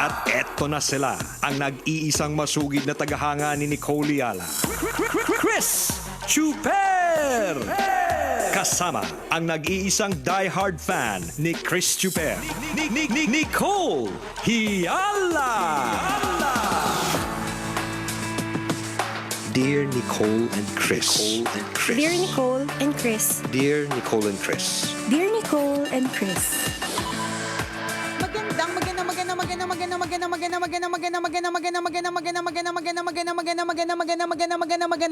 At eto na sila, ang nag-iisang masugid na tagahanga ni Nicole Yala. Chris Chuper! Kasama ang nag-iisang die-hard fan ni Chris Chuper. Nicole Yala! Dear Nicole and Chris. Dear Nicole and Chris. Dear Nicole and Chris. Dear Nicole and Chris.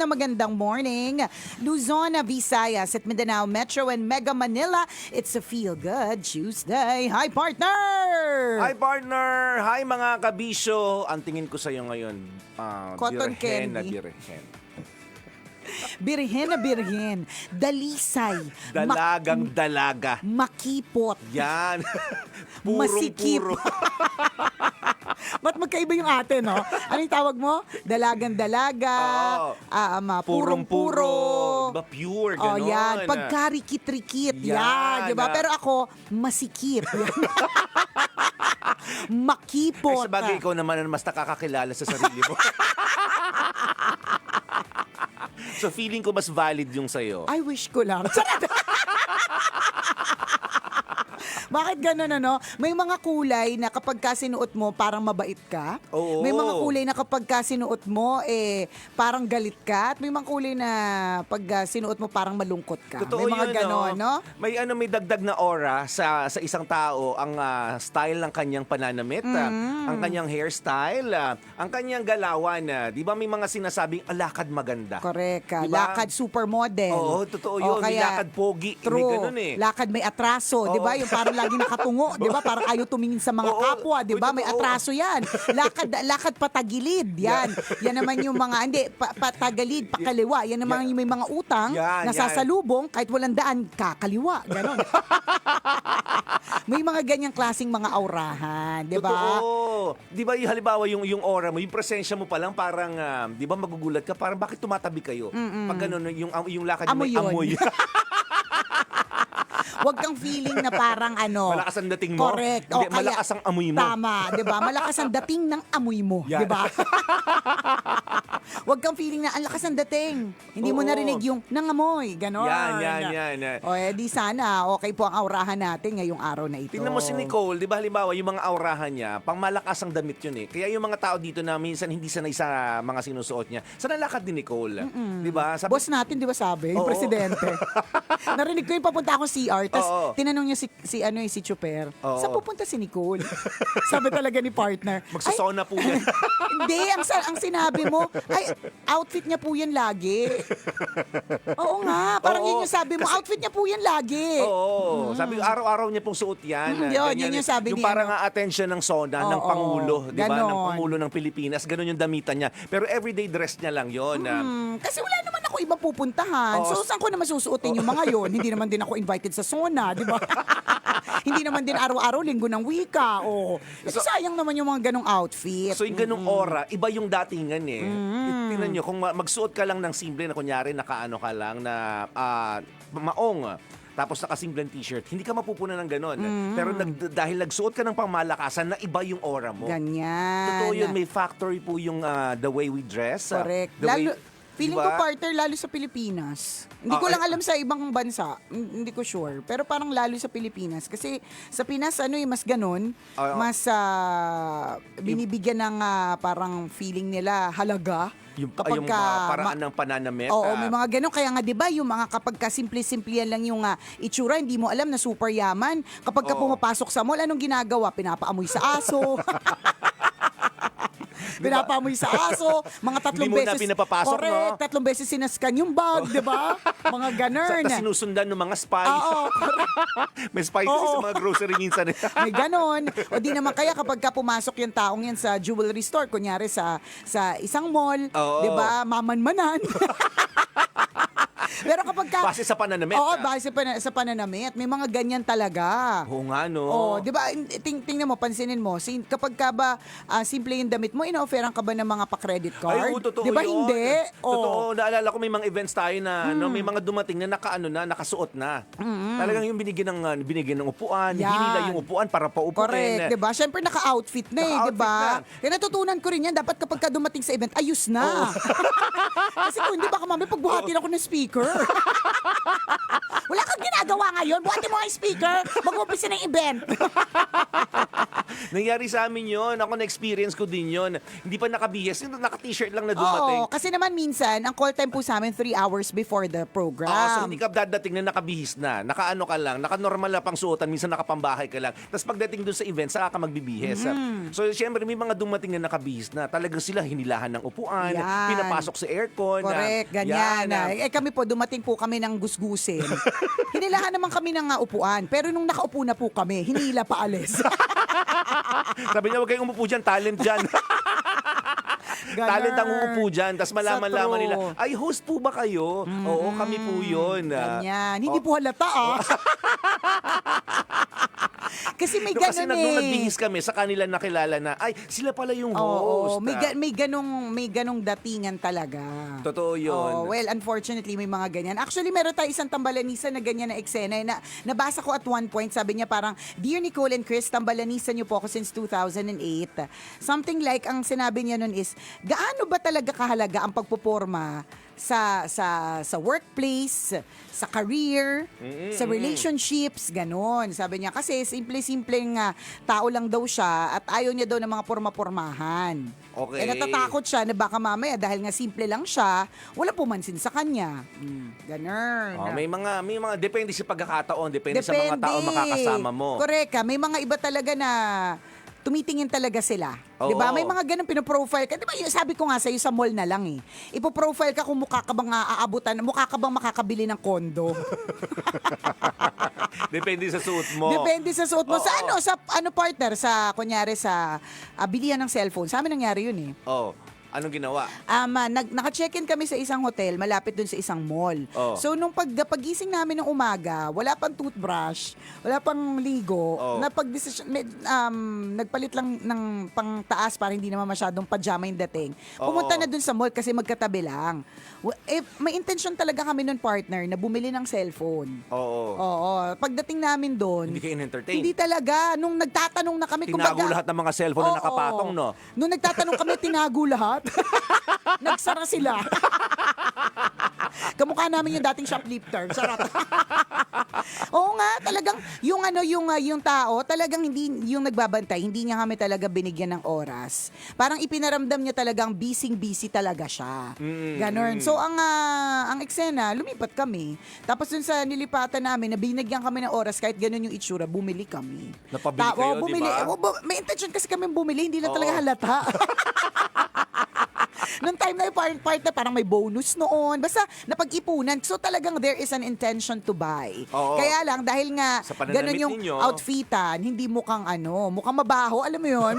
Magandang morning, Luzon, Visayas at Mindanao Metro and Mega Manila. It's a Feel Good Tuesday. Hi, partner! Hi, partner! Hi, mga kabisyo! Ang tingin ko sa'yo ngayon, Cotton birhen na candy. birhen. Birhen na birhen. Dalisay. Dalagang dalaga. Makipot. Yan. Masikip. Purong-puro. Ba't magkaiba yung ate, no? Ano yung tawag mo? Dalagang dalaga. Oo. Purong-puro. Diba pure, Oh, ganon. yan. Pagkarikit-rikit. Yan. Yan. Diba? Pero ako, masikip. Makipot. Ay, sabagay ikaw naman ang mas nakakakilala sa sarili mo. So feeling ko mas valid yung sa'yo. I wish ko lang. Bakit ganun, ano? May mga kulay na kapag sinuot mo, parang mabait ka. Oo. May mga kulay na kapag sinuot mo, parang galit ka. At may mga kulay na pag sinuot mo, parang malungkot ka. Totoo may mga yun, ganon, no? May dagdag na aura sa isang tao ang style ng kanyang pananamit, ang kanyang hairstyle, ang kanyang galawan. 'Di ba may mga sinasabing lakad maganda? Correct. Diba? Lakad supermodel. Oo, totoo yun. May lakad pogi. True. May ganun eh. Lakad may atraso, 'di ba? Yung parang lagi nakatungo, 'di ba? Parang ayaw tumingin sa mga Oo. kapwa, 'di ba? May Totoo. atraso 'yan. Lakad patagilid, 'yan. Yan naman yung mga patagilid, pakaliwa. Yan naman yung may mga utang Yan, na sasalubong kahit walang daan, kakaliwa, ganon. May mga ganyang klaseng mga aurahan, 'di ba? Totoo. 'Di ba yung halimbawa yung aura mo, yung presensya mo pa lang parang 'di ba magugulat ka parang bakit tumatabi kayo? Pag ganun yung lakad Amoy may yun. amoy. Huwag kang feeling na parang ano. Malakas ang dating mo. Correct. Hindi, O, kaya- malakas ang amoy mo. Tama, 'di ba? Malakas ang dating ng amoy mo, Yan. 'di ba? Huwag kang feeling na ang lakas ang dating. Hindi mo Oo. narinig yung nangamoy, ganon. Yan. O di sana okay po ang aurahan natin ngayong araw na ito. Tingnan mo si Nicole, 'di ba halimbawa yung mga aurahan niya, pang malakas ang damit 'yun eh. Kaya yung mga tao dito na minsan hindi sanay sa mga sinusuot niya. Sa nalakad ni Nicole, 'di ba? Boss natin, 'di ba sabi, yung Oo. presidente. Narinig ko yung papunta akong CR, tapos Oo. tinanong niya si Chuper, Oo. saan pupunta si Nicole? Sabi talaga ni partner, Magsasona po yan. Hindi, ang sinabi mo, ay, outfit niya po yan lagi. Oo nga, parang Oo, yun yung sabi mo, kasi- outfit niya po yan lagi. Oo. Sabi ko, araw-araw niya pong suot yan. Yun yung sabi yung ni parang ano. attention ng SONA, ng Oo, Pangulo, di ba? Ng ganon. Pangulo ng Pilipinas. Ganon yung damitan niya. Pero everyday dress niya lang yun. Kasi wala naman ako ibang pupuntahan. Oo. So, saan ko naman susuotin yung mga yon? Hindi naman din ako invited sa sauna, di ba? Hindi naman din araw-araw linggo ng wika. O, kasi sayang naman yung mga ganong outfit. So yung ganong aura, iba yung datingan eh. Tingnan nyo, kung magsuot ka lang ng simple na kunyari nakaano ka lang na maong, tapos nakasimpleng t-shirt, hindi ka mapupunan ng ganon. Pero dahil nagsuot ka ng pangmalakasan na iba yung aura mo. Ganyan. Totoo yun, may factory po yung the way we dress. Correct. The way- Feeling diba? ko partner lalo sa Pilipinas. Hindi ko lang alam sa ibang bansa. Hindi ko sure. Pero parang lalo sa Pilipinas. Kasi sa Pinas, mas ganun. Mas binibigyan ng parang feeling nila halaga. Yung Kapag paraan ng pananamit. Oo, may mga ganun. Kaya nga, di ba, yung mga kapag simple-simple yan lang yung itsura, hindi mo alam na super yaman. Kapag ka pumapasok sa mall, anong ginagawa? Pinapaamoy sa aso. Pinapaamoy sa aso, mga tatlong Hindi mo na beses. pinapapasok, correct, no? tatlong beses sinascan yung bag, di ba? Mga ganun. Sa sinusundan ng mga spies. Oo, May spies Oo. sa mga grocery minsan. may ganon. O di naman kaya kapag ka pumasok yung taong yan sa jewelry store, kunyari sa isang mall, Oo. di ba, mamanmanan. Pero kapag ka... Base sa pananamit. Oo, base sa pananamit. May mga ganyan talaga. Oo nga, no? Oh, 'di ba? Tingnan mo, pansinin mo, kapag ka ba simple yung damit mo, ino-offeran ka ba ng mga pa-credit card? Ay, oo, totoo 'Di ba yun. hindi? Totoo. Naalala ko may mga events tayo na no, may mga dumating na nakasuot na. Talagang yung binigyan ng upuan, Yan. hinila yung upuan para paupuin. Correct, 'di ba? Syempre naka-outfit na eh, 'di ba? Naka-outfit Kaya natutunan ko rin 'yan, dapat kapag ka dumating sa event, ayos na. Kasi kung hindi baka mamaya pagbuhatin ako ng speaker. Wala kang ginagawa ngayon, buhatin mo ang speaker, mag-umpisa ng event. Nangyari sa amin yun. Ako na-experience ko din yun. Hindi pa nakabihis. Yung naka-t-shirt lang na dumating. Oo, kasi naman minsan, ang call time po sa amin 3 hours before the program. So hindi ka dadating na nakabihis na. Nakaano ka lang. Naka-normal na pang suotan. Minsan nakapambahay ka lang. Tapos pagdating dun sa event, saka ka magbibihis. So syempre, may mga dumating na nakabihis na. Talagang sila hinilahan ng upuan. Yan. Pinapasok sa aircon. Correct, ganyan. Yan. Kami po, dumating po kami ng gusgusin. Hinilahan naman kami ng upuan. Pero nung nakaupo na po kami, hinila pa alis. Sabi niya, huwag kayong umupo dyan. Talent dyan. Talent ang uupo dyan. Tapos malaman-laman nila, ay, host po ba kayo? Oo, kami po yun. Ganyan. Hindi po halata Kasi may Kasi ganun nung nagbihis kami, sa kanila nakilala na, ay, sila pala yung host. Oo, may ganong datingan talaga. Totoo yun. Well, unfortunately, may mga ganyan. Actually, meron tayo isang tambalanisa na ganyan na eksena. Nabasa ko at one point, sabi niya parang, Dear Nicole and Chris, tambalanisa niyo po ako since 2008. Something like, ang sinabi niya nun is, gaano ba talaga kahalaga ang pagpuporma sa workplace, sa career, sa relationships, ganon. Sabi niya, kasi simple-simpleng tao lang daw siya at ayaw niya daw ng mga porma-pormahan. Okay. Natatakot siya na baka mamaya dahil nga simple lang siya, wala pumansin sa kanya. Ganon. May mga depende sa pagkakataon, depende sa mga tao makakasama mo. Correct ka. May mga iba talaga na tumitingin talaga sila. Oo. 'Di ba? May mga ganun pinoprofile ka. 'Di ba? Sabi ko nga sa sa mall na lang eh. Ipo-profile ka kung mukha ka bang aabutan, mukha ka bang makakabili ng kondo. Depende sa suot mo. Depende sa suot mo. Oo. Sa partner, kunyari sa bilihan ng cellphone. Sa amin nangyari yun eh. Oh, anong ginawa? Naka-check-in kami sa isang hotel malapit dun sa isang mall. Oh. So nung paggising namin ng umaga, wala pang toothbrush, wala pang ligo, Oh. nagpalit lang ng pangtaas para hindi naman masyadong pajama yung dating. Pumunta na dun sa mall kasi magkatabi lang. May intention talaga kami nun, partner, na bumili ng cellphone. Oo. Pagdating namin doon, Hindi kayo in-entertain? hindi talaga. Nung nagtatanong na kami, Tinago lahat ng mga cellphone na Oo. nakapatong, no? Nung nagtatanong kami, tinago lahat. Nagsara sila. Kamukha namin yung dating shoplifter. Sarap. Oo nga, talagang yung tao, talagang hindi yung nagbabantay, hindi niya kami talaga binigyan ng oras. Parang ipinaramdam niya talagang busy talaga siya. Ganon. So ang eksena, lumipat kami. Tapos dun sa nilipatan namin, na binigyan kami ng oras kahit ganon yung itsura, bumili kami. Napabili kayo, bumili. di ba? May intention kasi kami bumili, hindi na talaga Oo. halata. Nung time na yung part na parang may bonus noon. Basta napag-ipunan. So talagang there is an intention to buy. Oo. Kaya lang, dahil nga Sa pananamit ganun yung ninyo. outfitan, hindi mukhang mukhang mabaho. Alam mo yun?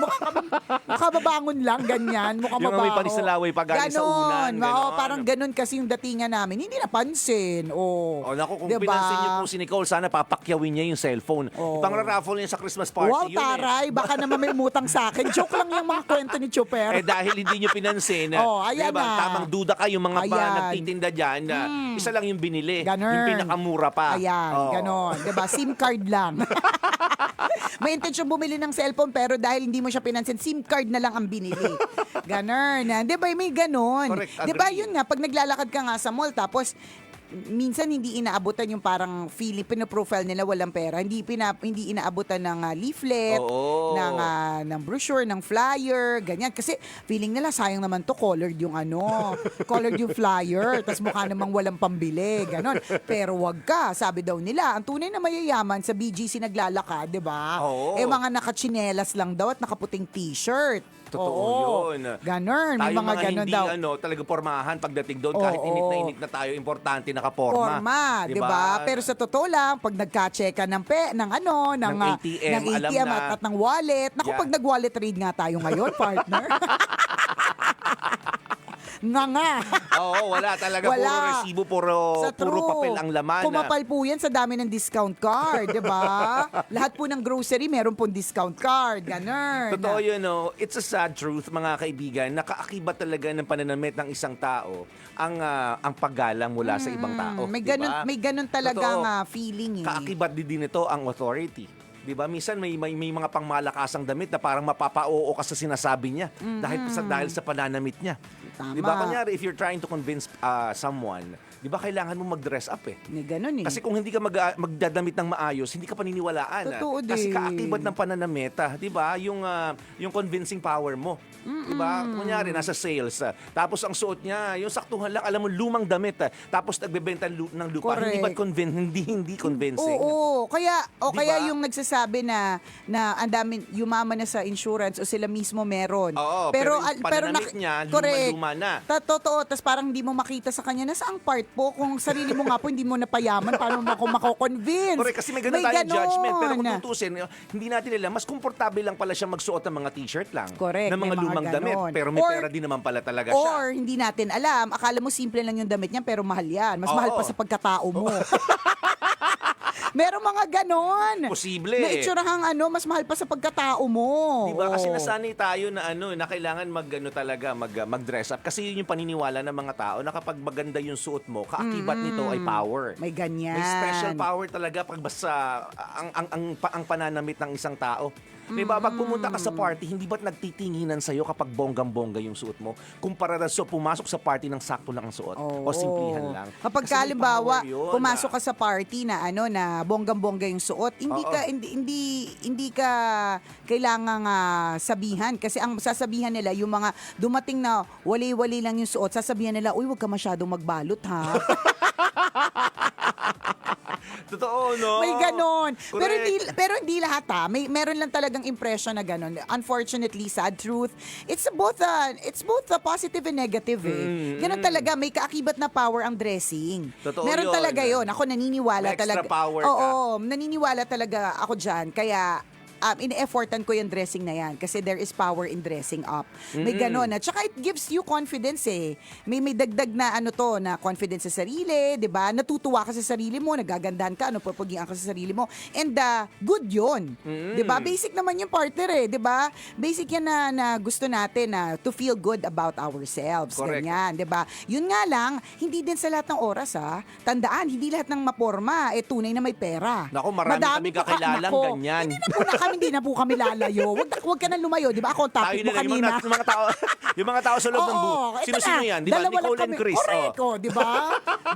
Mukhang mabangon lang, ganyan. Mukhang Yung mabaho. amoy panis na laway pag galing sa unan, Oo, ganon. parang ganun kasi yung datingan namin. Hindi napansin. Naku, kung Diba? pinansin niyo po si Nicole, sana papakyawin niya yung cellphone. Oo. Pang-raffle niya sa Christmas party. Wow, yun taray. Baka naman may umutang sa akin. Joke lang yung mga kwento ni Chuper. Dahil hindi niyo pinansin, Ayan diba, na. tamang duda kayo mga Ayan. nagtitinda dyan, isa lang yung binili. Ganun. Yung pinakamura pa. Ayan, Oo. ganon. Diba? SIM card lang. May intention bumili ng cellphone pero dahil hindi mo siya pinansin, SIM card na lang ang binili. Ganon. Diba? May ganon. Correct, Diba agree. yun nga, pag naglalakad ka nga sa mall tapos minsan hindi inaabutan yung parang Filipino profile nila walang pera. Hindi inaabutan ng leaflet, Oo. ng brochure, ng flyer, ganyan. Kasi feeling nila sayang naman to, colored yung colored yung flyer, tas mukha namang walang pambili, ganon. Pero wag ka, sabi daw nila, ang tunay na mayayaman sa BGC naglalakad, 'di ba? Oo. Mga nakachinelas lang daw at nakaputing t-shirt. Totoo Oo. yun. Ganon, may Tayo mga ganon hindi, daw. talaga pormahan pagdating doon. Kahit Oo. init na tayo, importante nakaporma. Forma, 'di ba? Pero sa totoo lang, pag nagka-checka ng Ng ATM, alam ATM na. at ng wallet. Naku, Yeah. pag nag-wallet read nga tayo ngayon, partner. nga. Oo, wala talaga. Wala. Puro resibo, puro True. papel ang laman. Kumapal po yan sa dami ng discount card, di ba? Lahat po ng grocery, meron pong discount card. Ganun. Totoo yun, no? It's a sad truth, mga kaibigan. Nakaakibat talaga ng pananamit ng isang tao ang paggalang mula sa ibang tao. May diba? ganun, may ganun talagang Totoo. feeling eh. Kaakibat din ito ang authority. 'Di ba? Minsan may mga pangmalakasang damit na parang mapapa-oo ka sa sinasabi niya dahil sa pananamit niya. Tama. 'Di ba? Kunyari, if you're trying to convince someone, 'di ba kailangan mo mag-dress up eh. May ganun eh. Kasi kung hindi ka magdadamit ng maayos, hindi ka paniniwalaan. Totoo Kasi din. kaakibat ng pananamit, 'di ba? Yung convincing power mo. 'Di ba? Kunyari nasa sales, tapos ang suot niya, yung saktuhan lang, alam mo lumang damit, tapos nagbebenta ng lupa. Correct. Hindi ba hindi convincing? Oo, kaya Di kaya ba? yung nagsasabi na ang dami yumaman na sa insurance o sila mismo meron. Oo, pero yung pananamit niya, correct. luma na. Totoo, tas parang hindi mo makita sa kanya na saang part po kung sarili mo nga po hindi mo napayaman paano mo ako mako-convince. Correct, kasi may ganun tayong judgment. Pero kung tutusin, hindi natin alam, mas komportable lang pala siya magsuot ng mga t-shirt lang. Correct, Ng may mga mga lumang ganon. damit. Pero may Or- pera din naman pala talaga siya. Or hindi natin alam, akala mo simple lang yung damit niya pero mahal yan. Mas mahal Oo. pa sa pagkatao mo. Merong mga ganon. Posible. Na itsurahang mas mahal pa sa pagkatao mo. Diba? Kasi Oo. nasanay tayo na na kailangan mag-dress up. Kasi yun yung paniniwala ng mga tao na kapag maganda yung suot mo, kaakibat nito ay power. May ganyan. May special power talaga pag basta ang pananamit ng isang tao. Diba? Pag pumunta ka sa party, hindi ba't nagtitinginan sa'yo kapag bonggang-bongga yung suot mo? Kumpara na pumasok sa party ng sakto lang ang suot. O simplihan lang. Kapag Kasi may halimbawa, power yun, pumasok ka sa party na na bonggang-bongga yung suot, Oo. hindi ka kailangang sabihan kasi ang sasabihan nila yung mga dumating na wali-wali lang yung suot, sasabihan nila, "Uy, wag ka masyadong magbalot ha." Totoo, no? May ganon. Correct. Pero hindi lahat meron lang talagang impression na ganon. Unfortunately, sad truth, it's both a positive and negative eh. Ganon talaga, may kaakibat na power ang dressing. Totoo meron yun. talaga yon. Ako naniniwala May extra talaga. power ka. Oo, naniniwala talaga ako diyan. Kaya in-effortan ko yung dressing na yan kasi there is power in dressing up. May ganon. At saka it gives you confidence eh. May dagdag na na confidence sa sarili, di ba? Natutuwa ka sa sarili mo, nagagandahan ka, papagian ka sa sarili mo. And good yun. Di ba? Basic naman yung partner eh, di ba? Basic yan na gusto natin na to feel good about ourselves. Correct. Ganyan, di ba? Yun nga lang, hindi din sa lahat ng oras tandaan, hindi lahat ng maporma tunay na may pera. Naku, marami kami kakilalang Nako, ganyan. hindi na po kami lalayo. Wag ka na lumayo, di ba? Ako ang Tayo topic mo nila, kanina. yung mga tao, yung mga tao sa loob ng booth. ito Sino-sino na. yan? Di ba? Dalawa lang Nicole and kami. Chris. Correct, di ba?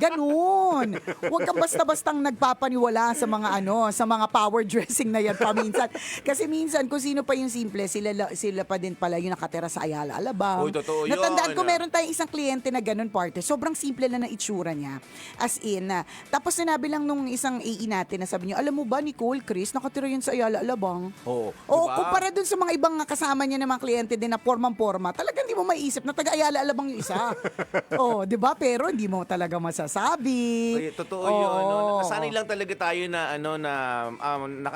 Ganun. Huwag kang basta-bastang nagpapaniwala sa mga sa mga power dressing na yan paminsan. Kasi minsan, kung sino pa yung simple, sila pa din pala yung nakatira sa Ayala Alabang. Uy, totoo yun. Natandaan ko, meron tayong isang kliyente na ganun parte. Sobrang simple lang ng itsura niya. As in, tapos sinabi lang nung isang AE natin na sabi niya, alam mo ba, Nicole, Chris, nakatira yun sa Ayala Alabang. Oo. Oo, Diba? kumpara dun sa mga ibang kasama niya na mga kliyente din na pormang-porma, talagang hindi mo maiisip na taga-Ayala Alabang yung isa. Oh, 'di ba? Pero hindi mo talaga masasabi. Ay, totoo yun. No? Nasanay lang talaga tayo na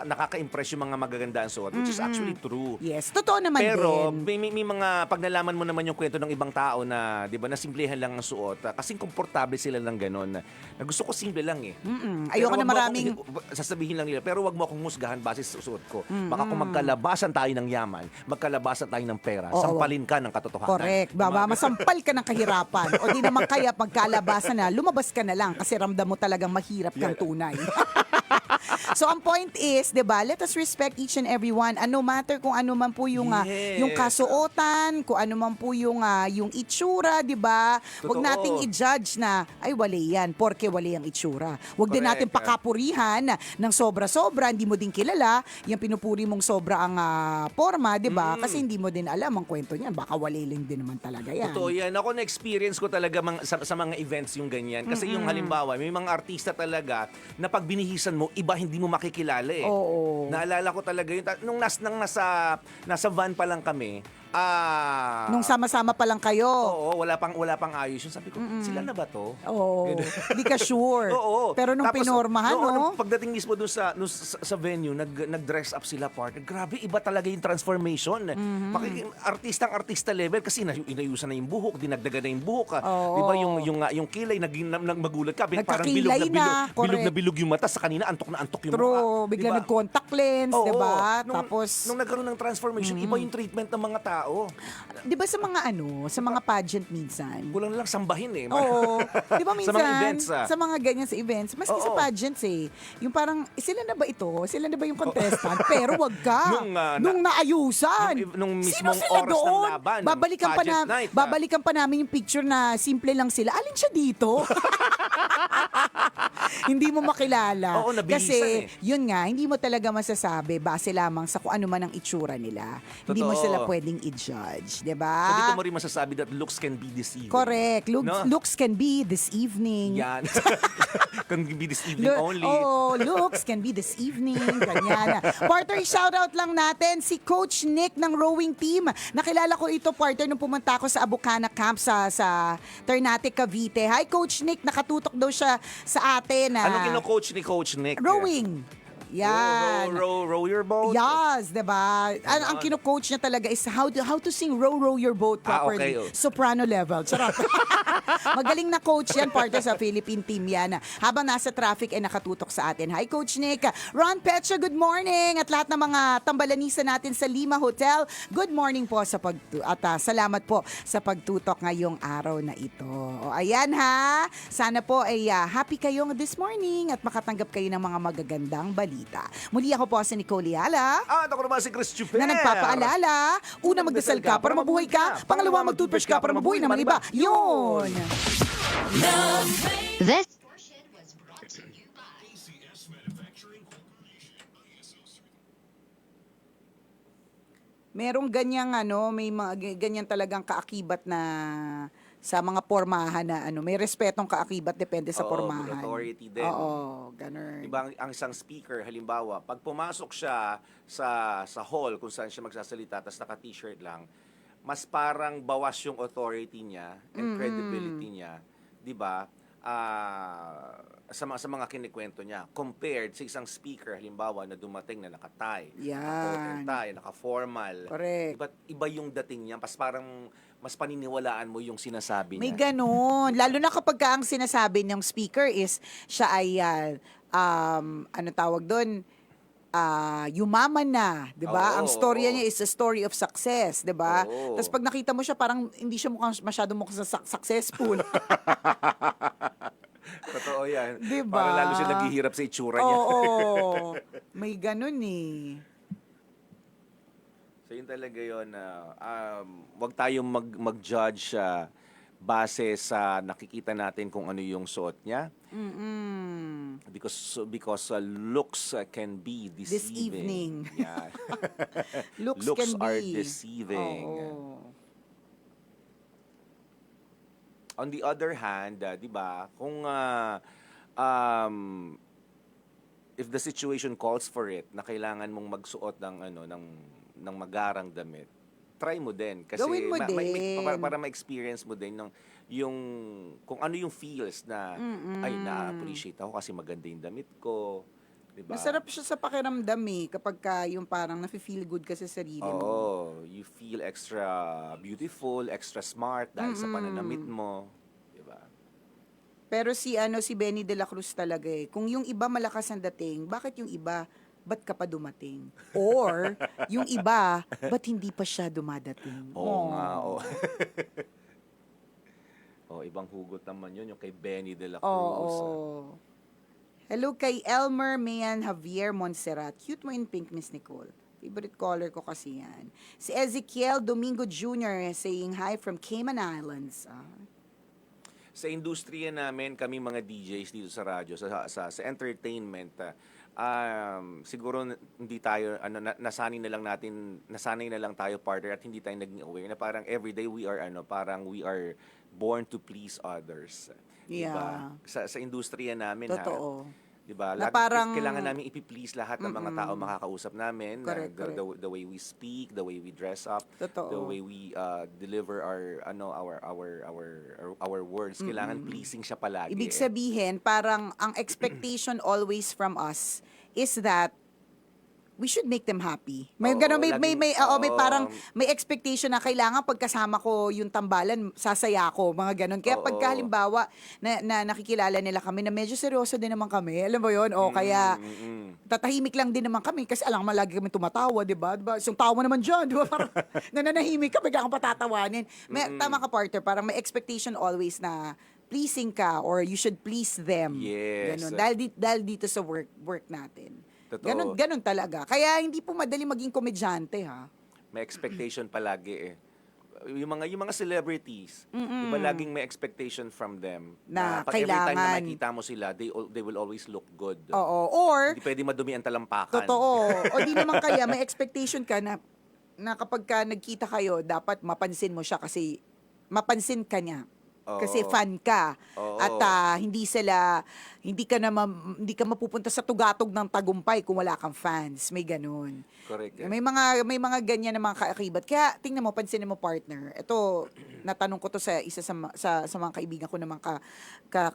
nakaka-impress yung mga magagandang suot, which is actually true. Yes, totoo naman Pero din. may mga pag nalaman mo naman yung kwento ng ibang tao na 'di ba na simplehan lang ang suot, kasing komportable sila lang ganun. Na gusto ko simple lang eh. Ayoko Pero na wag mo maraming sasabihin lang nila, pero wag mo akong husgahan base sa suot ko. Baka kung magkalabasan tayo ng yaman, magkalabasan tayo ng pera, Oo. sampalin ka ng katotohanan. Correct. Baba, masampal ka ng kahirapan. O di naman kaya pagkalabasan na, lumabas ka na lang kasi ramdam mo talagang mahirap kang tunay. So ang point is, 'di ba? Let us respect each and every one. No matter kung ano man po yung Yes. yung kasuotan, kung ano man po yung itsura, 'di ba? Huwag Totoo. nating i-judge na ay wali yan porque wali ang itsura. Huwag din natin Correct. pakapurihan ng sobra-sobra, hindi mo din kilala, yung pinupuri mong sobra ang forma, 'di ba? Kasi hindi mo din alam ang kwento niyan. Baka wali lang din naman talaga yan. Totoo yan. Ako na-experience ko talaga sa mga events yung ganyan. Kasi yung halimbawa, may mga artista talaga na pag binihisan mo, iba hindi mo makikilala eh. Oo. Naalala ko talaga yun. Nung nasa van pa lang kami, Nung sama-sama pa lang kayo. Oo, wala pang ayos yun. Sabi ko, sila na ba to? Oo. Hindi ka sure. Oo. Pero nung Tapos, pinormahan, nung pagdating mismo doon sa venue, nag-dress up sila partner. Grabe, iba talaga yung transformation. Artista level kasi inayusan na yung buhok, dinagdagan na yung buhok. Oo. Di ba yung kilay, magulat ka. Parang Nagkakilay na, bilog na correct. bilog yung mata. Sa kanina, antok na antok yung True. mukha. Bigla Diba? nag-contact lens, Oo. di ba? Nung nagkaroon ng transformation, iba yung treatment ng mga tao. Di ba sa mga pageant minsan? Kulang na lang sambahin eh. Oo. Di ba minsan, Sa mga events, sa mga ganyan sa events, maski sa Oo. pageants yung parang, sila na ba ito? Sila na ba yung contestant? Pero wag ka. Nung naayusan. nung Sino mismong sila oras ng doon? laban, ng pageant night, Babalikan pa namin yung picture na simple lang sila. Alin siya dito? Hindi mo makilala. Oo, nabihisan Kasi, eh. yun nga, hindi mo talaga masasabi base lamang sa kung ano man ang itsura nila. Hindi mo Totoo. sila pwedeng i-judge. Diba? So dito mo rin masasabi that looks can be deceiving. Correct. No? Looks can be this evening. Yan. Can be this evening only. Oh, looks can be this evening. Ganyan. Partner, shoutout lang natin si Coach Nick ng rowing team. Nakilala ko ito, partner, nung pumunta ako sa Abucana Camp sa Ternate, Cavite. Hi, Coach Nick. Nakatutok daw siya sa atin. Anong kino-coach ni Coach Nick? Rowing. Yan. Row your boat? Yes, diba? Ang kino-coach niya talaga is how to sing row your boat properly. Okay. Soprano level. Charot. Magaling na coach yan, partner sa Philippine team yan. Habang nasa traffic ay nakatutok sa atin. Hi, Coach Nick. Ron Pecha, good morning. At lahat ng mga tambalanisa natin sa Lima Hotel, good morning po at salamat po sa pagtutok ngayong araw na ito. O, ayan ha. Sana po ay happy kayo this morning at makatanggap kayo ng mga magagandang balita. Muli ako po si Nicole Yala. At ako naman si Chris Chuper. Na nagpapaalala, una magdasal ka para mabuhay ka, pangalawa mag-toothbrush ka para mabuhay naman iba. Yun! This Merong ganyang may mga ganyan talagang kaakibat na sa mga pormahan na may respetong kaakibat depende sa Oo, pormahan. authority din. Oo, ganun. Diba ang isang speaker, halimbawa, pag pumasok siya sa hall kung saan siya magsasalita tapos naka-t-shirt lang, mas parang bawas yung authority niya and credibility niya, 'di ba? Sa mga kinikwento niya compared sa isang speaker halimbawa na dumating na naka-tie, Yan. naka-tie, naka-formal. Correct. Iba yung dating niya, parang mas paniniwalaan mo yung sinasabi May niya. ganun. Lalo na kapag ang sinasabi ng speaker is siya ay ano tawag doon? Yumaman na, 'di ba? Oo, Ang storya oo. niya is a story of success, 'di ba? Oo. Tapos pag nakita mo siya parang hindi siya masyadong successful. Totoo yan. Diba? Para lalo siya naghihirap sa itsura niya. Oo. May ganun eh. So yun talaga yun. Wag tayong mag-judge base sa nakikita natin kung ano yung suot niya. Because looks can be deceiving. This evening. Yeah. Looks Looks can be. are deceiving. Oo. On the other hand, 'di ba? Kung if the situation calls for it, na kailangan mong magsuot ng magarang damit, try mo din kasi Gawin mo din. Para ma-experience mo din yung kung ano yung feels na ay na-appreciate ako kasi maganda yung damit ko, 'di ba? Masarap siya sa pakiramdam kapag yung parang nafe-feel good ka sa sarili mo. Oo, you feel extra beautiful, extra smart dahil sa pananamit mo, 'di ba? Pero si Benny de la Cruz talaga kung yung iba malakas ang dating, bakit yung iba ba't ka pa dumating? Or yung iba, ba't hindi pa siya dumadating? Oo nga, oo. Ibang hugot naman yun, yung kay Benny de la Cruz. Oo. Hello kay Elmer Mayan Javier Montserrat. Cute mo in pink, Miss Nicole. Favorite color ko kasi yan. Si Ezekiel Domingo Jr. saying hi from Cayman Islands. Sa industriya namin, kami mga DJs dito sa radyo, sa entertainment, siguro hindi tayo nasanay na lang tayo partner at hindi tayo naging aware na parang everyday we are we are born to please others. Yeah. Diba? Sa industriya namin Totoo. Diba? Na Lagi parang- kailangan namin ipi-please lahat ng mga tao makakausap namin. Correct, The way we speak, the way we dress up, Totoo. the way we deliver our words. Kailangan pleasing siya palagi. Ibig sabihin, parang ang expectation always from us is that we should make them happy. May Oo, ganun, may laging- parang oo. may expectation na kailangan pagkasama ko yung tambalan, sasaya ko, mga ganun. Kaya Oo. pagka halimbawa na nakikilala nila kami na medyo seryoso din naman kami, alam mo yun? O kaya tatahimik lang din naman kami kasi alam mo lagi kami tumatawa, di ba? Diba? Isang tawa mo naman dyan, di ba? Parang nananahimik ka, bigla kang patatawanin. Tama ka, partner, parang may expectation always na pleasing ka or you should please them. Yes. Ganun. Dahil dito sa work natin. Totoo. Ganun talaga. Kaya hindi po madali maging komedyante, ha? May expectation palagi eh. Yung mga celebrities, di ba laging may expectation from them Na pag every time na kailangan. makita mo sila, they will always look good. Oo. Or, Hindi pwede madumi ang talampakan. totoo. O di naman kaya, may expectation ka na kapag ka nagkita kayo, dapat mapansin mo siya kasi mapansin ka niya. Oo. Kasi fan ka. Oo. At hindi ka mapupunta sa tugatog ng tagumpay kung wala kang fans. May ganun. Correct. May mga ganyan na mga kaakibat. Kaya tingnan mo, pansinin mo, partner. Ito, natanong ko to sa isa sa mga kaibigan ko na mga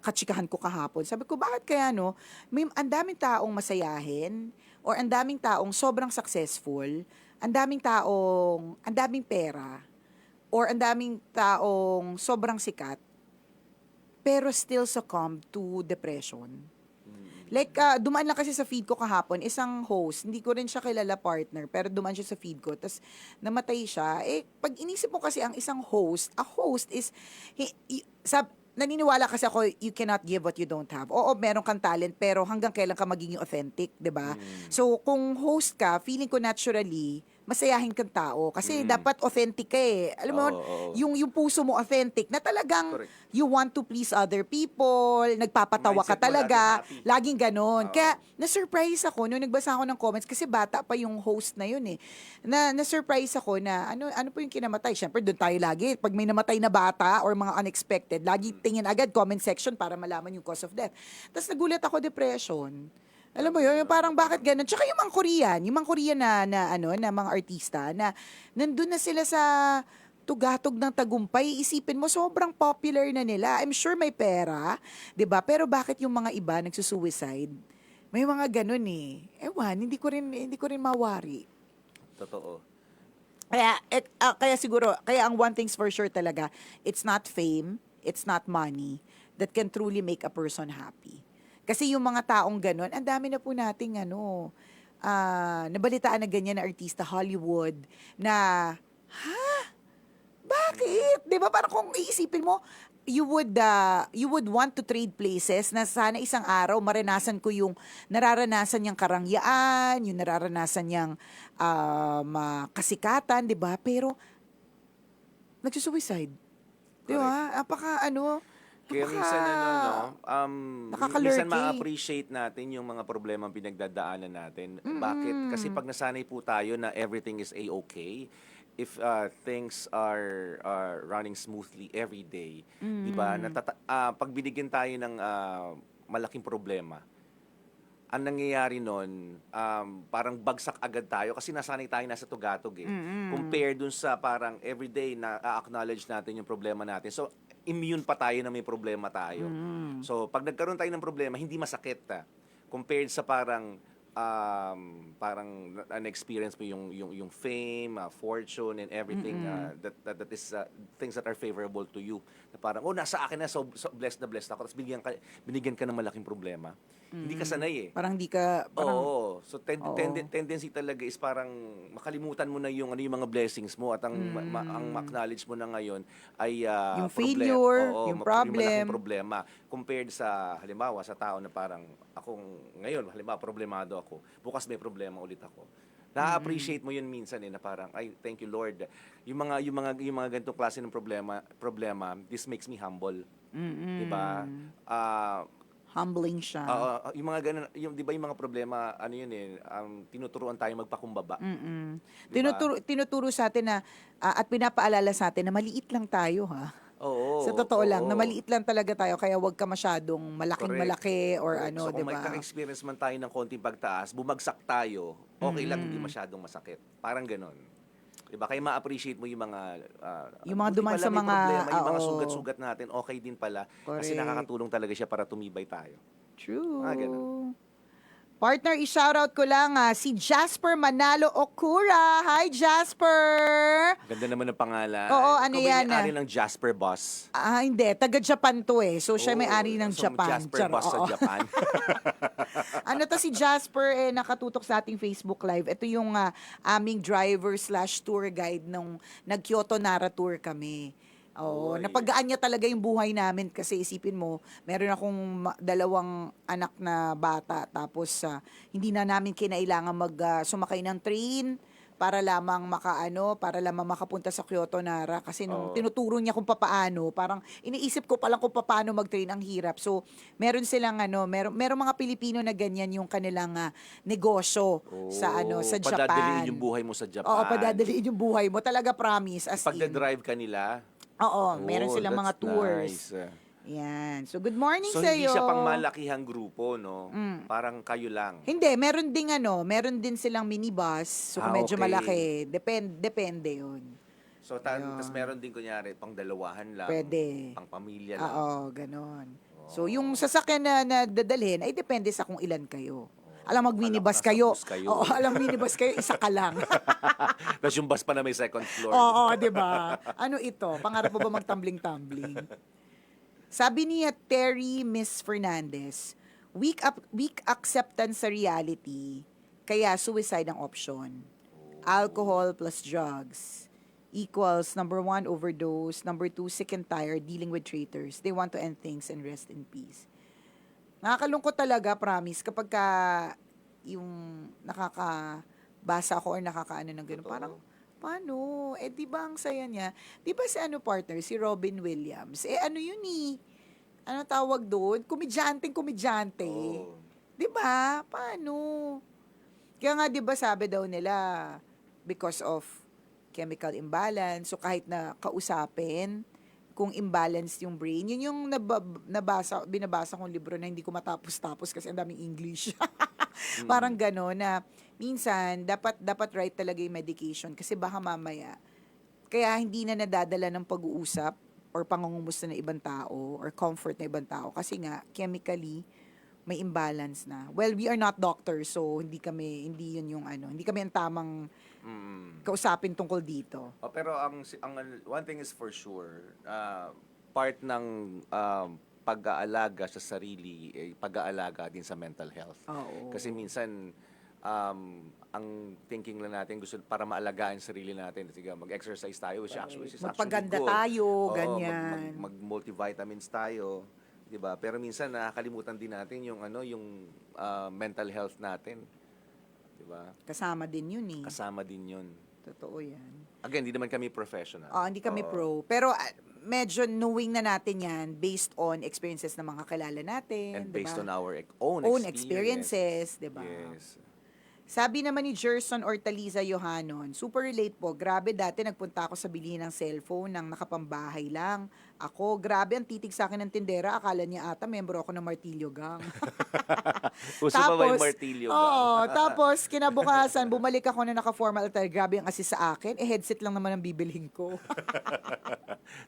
katsikahan ko kahapon. Sabi ko, bakit kaya ang daming taong masayahin or ang daming taong sobrang successful, ang daming pera, or ang daming taong sobrang sikat, pero still succumb to depression. Like, dumaan lang kasi sa feed ko kahapon, isang host, hindi ko rin siya kilala, partner, pero dumaan siya sa feed ko, tapos namatay siya. Pag inisip mo kasi ang isang host, a host is, naniniwala kasi ako, you cannot give what you don't have. Oo, meron kang talent, pero hanggang kailan ka magiging authentic, di ba? So, kung host ka, feeling ko naturally, masayahin kang tao. Kasi dapat authentic ka eh. Alam mo, Oo. yung puso mo authentic, na talagang Correct. you want to please other people, nagpapatawa ka Mindset mo talaga, laging happy. laging ganon. Oo. Kaya, na-surprise ako nung nagbasa ako ng comments, kasi bata pa yung host na yun eh. Na-surprise ako na, ano po yung kinamatay? Siyempre, doon tayo lagi. Pag may namatay na bata or mga unexpected, lagi tingin agad comment section para malaman yung cause of death. Tapos nagulat ako, depression. Alam mo yun, yung parang bakit ganun? Tsaka yung mga Korean na mga artista na nandun na sila sa tugatog ng tagumpay. Isipin mo, sobrang popular na nila. I'm sure may pera, 'di ba? Pero bakit yung mga iba nagsusuicide? May mga ganun eh. Ewan, hindi ko rin mawari. Totoo. Kaya siguro, ang one thing's for sure talaga, it's not fame, it's not money that can truly make a person happy. Kasi yung mga taong ganun, ang dami na po nating nabalitaan na ganyan na artista, Hollywood, na, bakit? Di ba? Parang kung iisipin mo, you would want to trade places na sana isang araw maranasan ko yung nararanasan niyang karangyaan, yung nararanasan niyang kasikatan, di ba? Pero, nagsusuicide. Di ba? Kaya minsan Nakakalurky. minsan ma-appreciate natin yung mga problema pinagdadaanan natin. Bakit? Kasi pag nasanay po tayo na everything is A-okay, if things are running smoothly every day, di ba? Pag binigyan tayo ng malaking problema, ang nangyayari nun, parang bagsak agad tayo kasi nasanay tayo nasa tugatog eh. Compare dun sa parang everyday na acknowledge natin yung problema natin. So, immune pa tayo na may problema tayo. So, pag nagkaroon tayo ng problema, hindi masakit. Compared sa parang na-experience mo yung fame, fortune, and everything that is things that are favorable to you. Na parang, nasa akin na, so blessed na blessed ako. Tapos binigyan ka ng malaking problema. Hindi ka sanay eh. Parang di ka, Oo. So tendency talaga is parang makalimutan mo na yung mga blessings mo at ang acknowledge mo na ngayon ay Yung failure, yung problem. malaking problema compared sa halimbawa sa tao na parang ngayon halimbawa problemado ako, bukas may problema ulit ako. Na-appreciate mo yun minsan na parang ay thank you Lord. Yung mga ganitong klase ng problema, this makes me humble. 'Di ba? Humbling siya. Yung mga ganun, di ba yung mga problema, tinuturuan tayo magpakumbaba. Diba? Tinuturo sa atin na, at pinapaalala sa atin na maliit lang tayo, ha? Oo. Sa totoo lang, oo. na maliit lang talaga tayo, kaya wag ka masyadong malaking-malaki or Correct. ano, So, di kung may ba? ka-experience man tayo ng konting pagtaas, bumagsak tayo, okay lang, hindi Mm. masyadong masakit. Parang ganon. Diba? Kaya ma-appreciate mo yung mga Yung mga buti duman pala sa may mga, problema, yung mga oo, sugat-sugat natin, okay din pala. Kasi correct. nakakatulong talaga siya para tumibay tayo. Mga ganon. True. Partner, i-shoutout ko lang si Jasper Manalo Okura. Hi, Jasper! Ganda naman ng pangalan. Oo, ano Ikaw ba yan, yung may-ari ng Jasper Boss? Hindi. Taga-Japan to eh. So, siya Oh, may-ari ng so Japan. Jasper Charo, Boss sa oo. Japan. Ano to si Jasper nakatutok sa ating Facebook Live. Ito yung aming driver slash tour guide nung nag-Kyoto Nara tour kami. Oo, Oy. napagaan niya talaga yung buhay namin kasi isipin mo, meron akong dalawang anak na bata tapos hindi na namin kinailangan sumakay ng train para lamang para lamang makapunta sa Kyoto Nara kasi nung Oo. tinuturo niya kung papaano, parang iniisip ko pa lang kung papaano mag-train ang hirap. So, meron silang meron mga Pilipino na ganyan yung kanilang negosyo sa sa Japan. Padadaliin yung buhay mo sa Japan. Oo, padadaliin yung buhay mo. Talaga promise, as in. Pagda-drive ka nila. Oo, meron silang mga that's tours. nice. Yan. So, good morning So, sa'yo. hindi siya pang malakihang grupo, no? Parang kayo lang. Hindi, meron din silang minibus. So, kung medyo Okay. malaki, depende yun. So, tas meron din kunyari, pang dalawahan lang. Pwede. Pang pamilya lang. Oo, ganon. So, yung sasakyan na dadalhin, ay depende sa kung ilan kayo. Alam, mag-minibus Akala ko nasa kayo. bus kayo. Oo, alam, minibus kayo, isa ka lang. Tapos yung bus pa na may second floor. Oo, di ba? Ano ito? Pangarap mo ba magtumbling-tumbling? Sabi niya Terry Miss Fernandez, weak acceptance sa reality, kaya suicide ang option. Alcohol plus drugs equals number 1, overdose, number 2, sick and tired, dealing with traitors. They want to end things and rest in peace. Nakakalungkot talaga, promise, kapag yung nakakabasa ako or nakakaano ng gano'n. Totoo. Parang, paano? Di ba ang saya niya? Di ba si partner, si Robin Williams? Ano yun ano tawag doon? Komedyante. Oo. Di ba? Paano? Kaya nga, di ba sabi daw nila, because of chemical imbalance, so kahit na kausapin, kung imbalance yung brain, yun yung binabasa kong libro na hindi ko matapos-tapos kasi ang daming English. Parang gano'n na minsan, dapat right talaga yung medication kasi baka mamaya, kaya hindi na nadadala ng pag-uusap or pangungumusta ng ibang tao or comfort ng ibang tao kasi nga, chemically, may imbalance na. Well, we are not doctors, so hindi yun yung hindi kami ang tamang kausapin tungkol dito. Pero ang one thing is for sure, part ng pag-aalaga sa sarili, pag-aalaga din sa mental health. Oo. Kasi minsan, ang thinking lang natin gusto para maalagaan yung sarili natin. Sige, mag-exercise tayo, which actually is actually Magpaganda good. tayo, Oo, ganyan. Mag-multivitamins tayo, 'di ba? Pero minsan nakakalimutan din natin yung yung mental health natin. 'Di ba? Kasama din yun eh. Kasama din 'yun. Totoo yan. Again, hindi naman kami professional. Hindi kami Oo. pro. Pero medyo knowing na natin yan based on experiences ng mga kilala natin. And based diba? on our own experiences, di ba? Yes. Sabi naman ni Gerson Ortaliza Yohanon, super relate po. Grabe, dati nagpunta ako sa bilihin ng cellphone nang nakapambahay lang. Ako, grabe, ang titig sa akin ng tindera. Akala niya ata, membro ako ng Martilyo Gang. Uso pa ba yung martilyo? Oo, tapos kinabukasan, bumalik ako na naka-formal attire. Grabe ang assist sa akin. Headset lang naman ang bibilhin ko.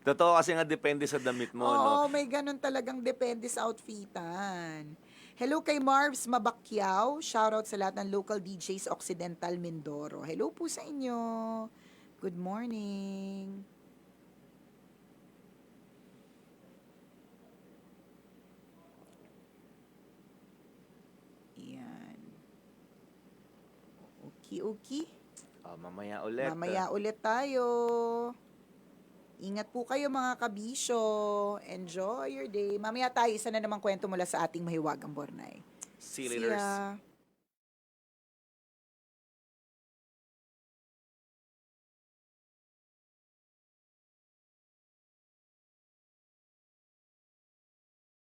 Totoo kasi nga depende sa damit mo, no? Oo, may ganun talagang depende sa outfitan. Hello kay Marvs Mabakyaw. Shoutout sa lahat ng local DJs Occidental Mindoro. Hello po sa inyo. Good morning. Yan. Okay. Mamaya ulit. Mamaya ulit tayo. Ingat po kayo mga kabisyo. Enjoy your day. Mamaya tayo, isa na namang kwento mula sa ating Mahiwagang Bornay. See you later. ya.